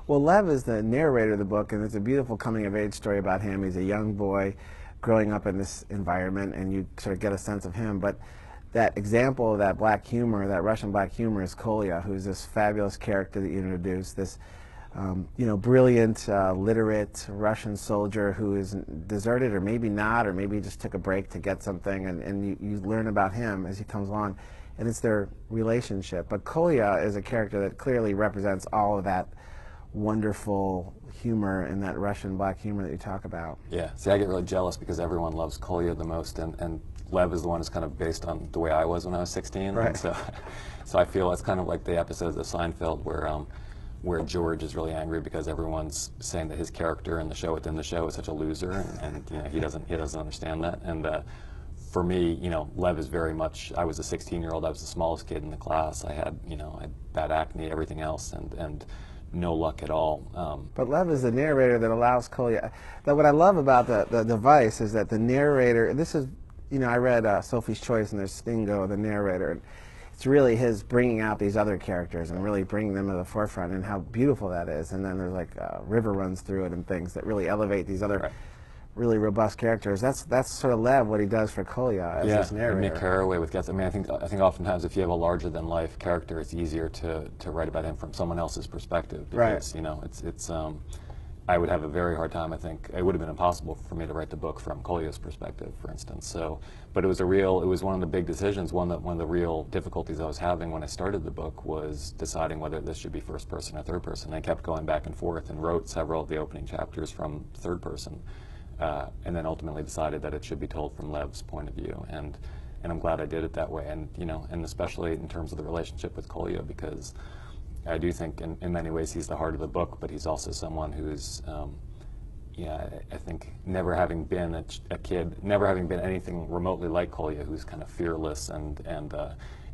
Well, Lev is the narrator of the book, and it's a beautiful coming-of-age story about him. He's a young boy growing up in this environment, and you sort of get a sense of him. But that example of that black humor, that Russian black humor, is Kolya, who's this fabulous character that you introduced, this brilliant, literate Russian soldier who is deserted, or maybe not, or maybe just took a break to get something, and you learn about him as he comes along, and it's their relationship. But Kolya is a character that clearly represents all of that wonderful humor and that Russian black humor that you talk about. Yeah, see, I get really jealous because everyone loves Kolya the most, and Lev is the one who's kind of based on the way I was when I was 16. Right. And so I feel it's kind of like the episodes of Seinfeld where George is really angry because everyone's saying that his character in the show within the show is such a loser, and he doesn't understand that. And for me, Lev is very much. I was a 16-year-old. I was the smallest kid in the class. I had I had bad acne, everything else, and no luck at all. But Lev is the narrator that allows Kolya. What I love about the device is that the narrator, this is, I read Sophie's Choice, and there's Stingo, the narrator, and it's really his bringing out these other characters and really bringing them to the forefront, and how beautiful that is. And then there's like a river runs through it and things that really elevate these other really robust characters. That's sort of Lev, what he does for Kolya as his narrator. Nick Carraway with Guess. I mean, I think oftentimes if you have a larger than life character, it's easier to write about him from someone else's perspective, because it's I would have a very hard time. I think it would have been impossible for me to write the book from Kolya's perspective, for instance. So, but it was one of the big decisions. One of the real difficulties I was having when I started the book was deciding whether this should be first person or third person. I kept going back and forth and wrote several of the opening chapters from third person. And then ultimately decided that it should be told from Lev's point of view, and I'm glad I did it that way, and and especially in terms of the relationship with Kolya, because I do think in many ways he's the heart of the book, but he's also someone who's, I think never having been a kid, never having been anything remotely like Kolya, who's kind of fearless and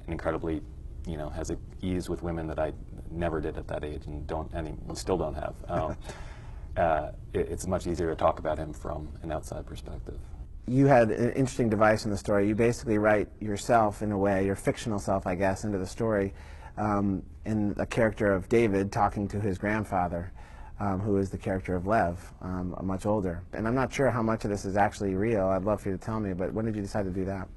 incredibly, has an ease with women that I never did at that age and still don't have. It's much easier to talk about him from an outside perspective. You had an interesting device in the story. You basically write yourself, in a way, your fictional self, I guess, into the story, in the character of David talking to his grandfather, who is the character of Lev, much older. And I'm not sure how much of this is actually real. I'd love for you to tell me, but when did you decide to do that?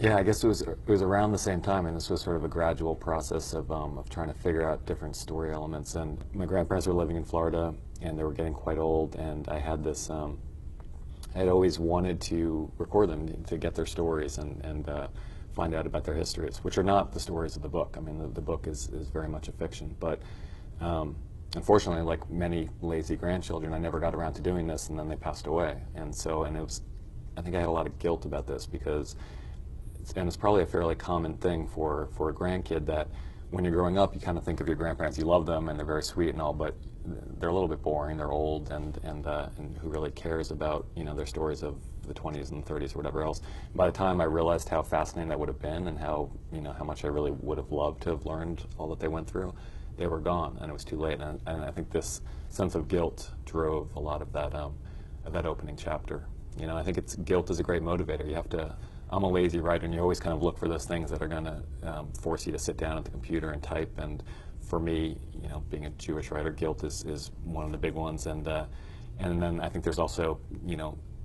Yeah, I guess it was around the same time, and this was sort of a gradual process of trying to figure out different story elements. And my grandparents were living in Florida, and they were getting quite old, and I had this, I had always wanted to record them, to get their stories and find out about their histories, which are not the stories of the book. I mean, the book is very much a fiction, but unfortunately, like many lazy grandchildren, I never got around to doing this, and then they passed away. And so, I think I had a lot of guilt about this, because it's probably a fairly common thing for a grandkid that when you're growing up, you kind of think of your grandparents, you love them and they're very sweet and all, but they're a little bit boring, they're old, and who really cares about their stories of the 20s and 30s or whatever else. By the time I realized how fascinating that would have been, and how how much I really would have loved to have learned all that they went through, they were gone, and it was too late. And I think this sense of guilt drove a lot of that opening chapter. I think guilt is a great motivator. You have to. I'm a lazy writer, and you always kind of look for those things that are going to force you to sit down at the computer and type. And for me, being a Jewish writer, guilt is one of the big ones. And then I think there's also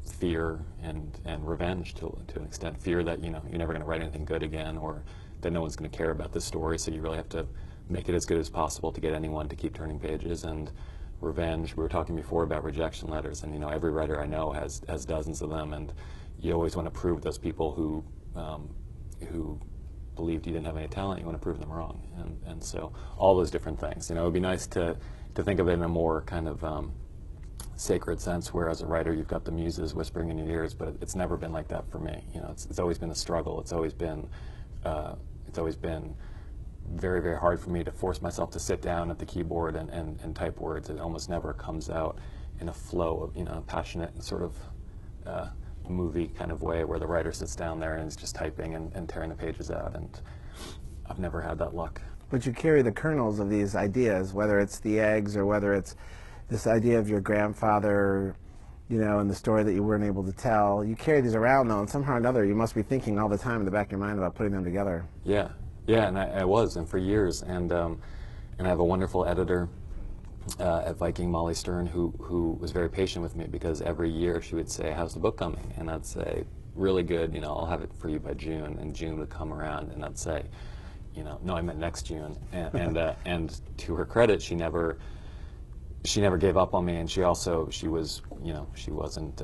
fear and revenge to an extent. Fear that you're never going to write anything good again, or that no one's going to care about this story. So you really have to make it as good as possible to get anyone to keep turning pages. And revenge. We were talking before about rejection letters, and every writer I know has dozens of them, and you always want to prove those people who believed you didn't have any talent, you want to prove them wrong, and so all those different things. It would be nice to think of it in a more kind of sacred sense, where as a writer you've got the muses whispering in your ears, but it's never been like that for me. It's always been a struggle. It's always been very, very hard for me to force myself to sit down at the keyboard and type words. It almost never comes out in a flow of, a passionate sort of movie kind of way, where the writer sits down there and is just typing and tearing the pages out, and I've never had that luck. But you carry the kernels of these ideas, whether it's the eggs or whether it's this idea of your grandfather, and the story that you weren't able to tell. You carry these around, though, and somehow or another you must be thinking all the time in the back of your mind about putting them together. Yeah, and I was, and for years, and I have a wonderful editor at Viking, Molly Stern, who was very patient with me, because every year she would say, "How's the book coming?" And I'd say, "Really good. You know, I'll have it for you by June." And June would come around, and I'd say, "You know, no, I meant next June." And to her credit, she never gave up on me, and she was, you know, she wasn't.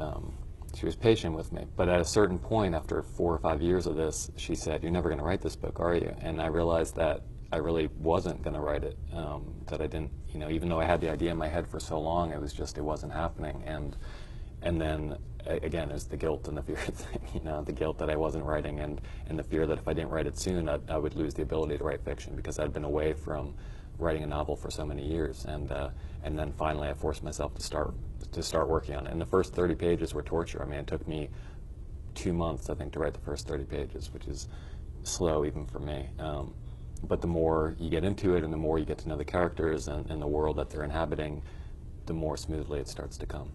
She was patient with me. But at a certain point, after 4 or 5 years of this, she said, "You're never going to write this book, are you?" And I realized that I really wasn't going to write it. That I didn't, you know, even though I had the idea in my head for so long, it wasn't happening. And then again, there's the guilt and the fear thing, you know, the guilt that I wasn't writing, and the fear that if I didn't write it soon, I would lose the ability to write fiction, because I'd been away from writing a novel for so many years. And then finally I forced myself to start working on it. And the first 30 pages were torture. I mean, it took me 2 months, I think, to write the first 30 pages, which is slow even for me. But the more you get into it, and the more you get to know the characters and the world that they're inhabiting, the more smoothly it starts to come.